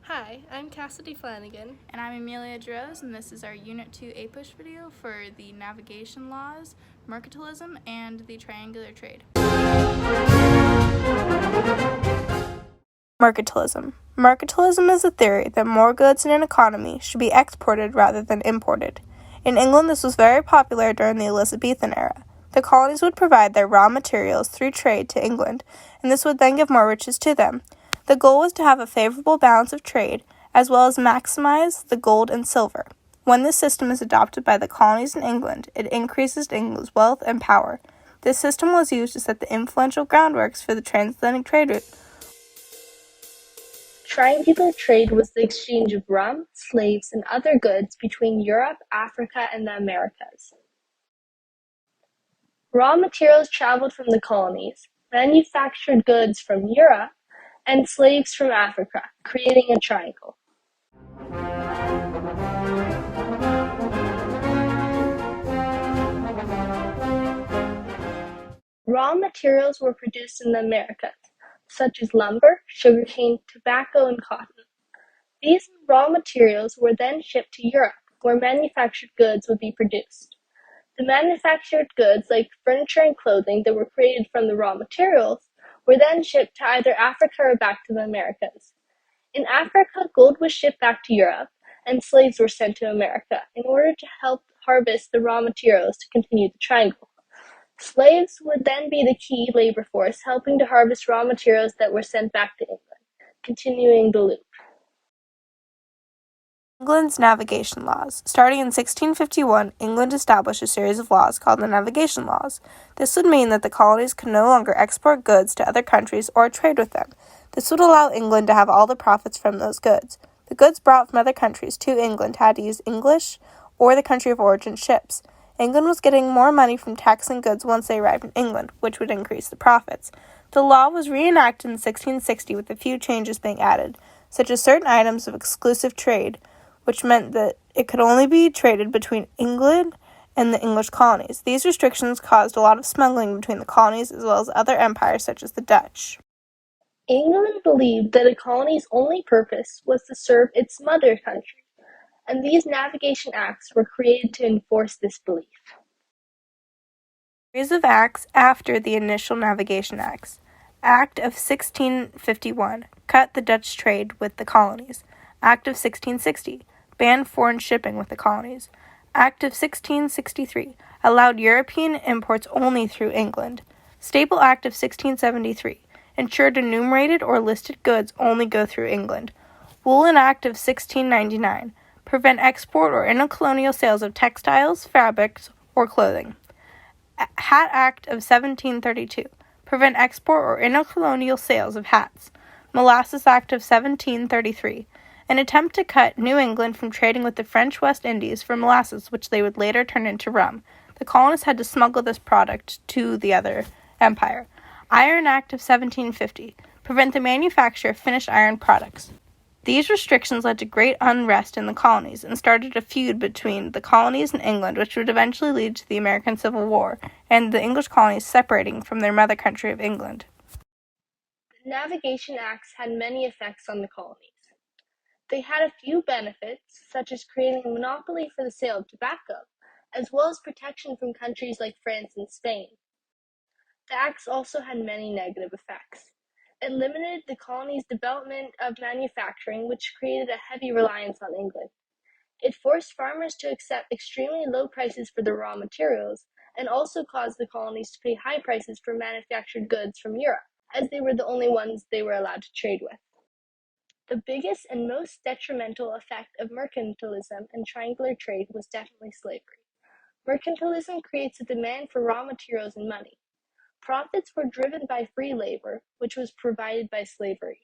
Hi, I'm Cassidy Flanagan. And I'm Emelia, Jarosz, and this is our Unit 2 Apush video for the navigation laws, mercantilism, and the triangular trade. Mercantilism. Mercantilism is the theory that more goods in an economy should be exported rather than imported. In England, this was very popular during the Elizabethan era. The colonies would provide their raw materials through trade to England, and this would then give more riches to them. The goal was to have a favorable balance of trade, as well as maximize the gold and silver. When this system is adopted by the colonies in England, it increases England's wealth and power. This system was used to set the influential groundworks for the transatlantic trade route. Triangular trade was the exchange of rum, slaves, and other goods between Europe, Africa, and the Americas. Raw materials traveled from the colonies, manufactured goods from Europe, and slaves from Africa, creating a triangle. Raw materials were produced in the Americas, such as lumber, sugarcane, tobacco, and cotton. These raw materials were then shipped to Europe, where manufactured goods would be produced. The manufactured goods, like furniture and clothing that were created from the raw materials, were then shipped to either Africa or back to the Americas. In Africa, gold was shipped back to Europe, and slaves were sent to America in order to help harvest the raw materials to continue the triangle. Slaves would then be the key labor force, helping to harvest raw materials that were sent back to England, continuing the loop. England's navigation laws. Starting in 1651, England established a series of laws called the navigation laws. This would mean that the colonies could no longer export goods to other countries or trade with them. This would allow England to have all the profits from those goods. The goods brought from other countries to England had to use English or the country of origin ships. England was getting more money from taxing goods once they arrived in England, which would increase the profits. The law was reenacted in 1660 with a few changes being added, such as certain items of exclusive trade, which meant that it could only be traded between England and the English colonies. These restrictions caused a lot of smuggling between the colonies as well as other empires such as the Dutch. England believed that a colony's only purpose was to serve its mother country, and these navigation acts were created to enforce this belief. Series of acts after the initial navigation acts. Act of 1651 cut the Dutch trade with the colonies. Act of 1660 banned foreign shipping with the colonies. Act of 1663 allowed European imports only through England. Staple Act of 1673 ensured enumerated or listed goods only go through England. Woolen Act of 1699 prevent export or intercolonial sales of textiles, fabrics, or clothing. Hat Act of 1732 prevent export or intercolonial sales of hats. Molasses Act of 1733 an attempt to cut New England from trading with the French West Indies for molasses, which they would later turn into rum. The colonists had to smuggle this product to the other empire. Iron Act of 1750 prevent the manufacture of finished iron products. These restrictions led to great unrest in the colonies and started a feud between the colonies and England, which would eventually lead to the American Civil War and the English colonies separating from their mother country of England. The Navigation Acts had many effects on the colonies. They had a few benefits, such as creating a monopoly for the sale of tobacco, as well as protection from countries like France and Spain. The acts also had many negative effects. It limited the colony's development of manufacturing, which created a heavy reliance on England. It forced farmers to accept extremely low prices for their raw materials, and also caused the colonies to pay high prices for manufactured goods from Europe, as they were the only ones they were allowed to trade with. The biggest and most detrimental effect of mercantilism and triangular trade was definitely slavery. Mercantilism creates a demand for raw materials and money. Profits were driven by free labor, which was provided by slavery.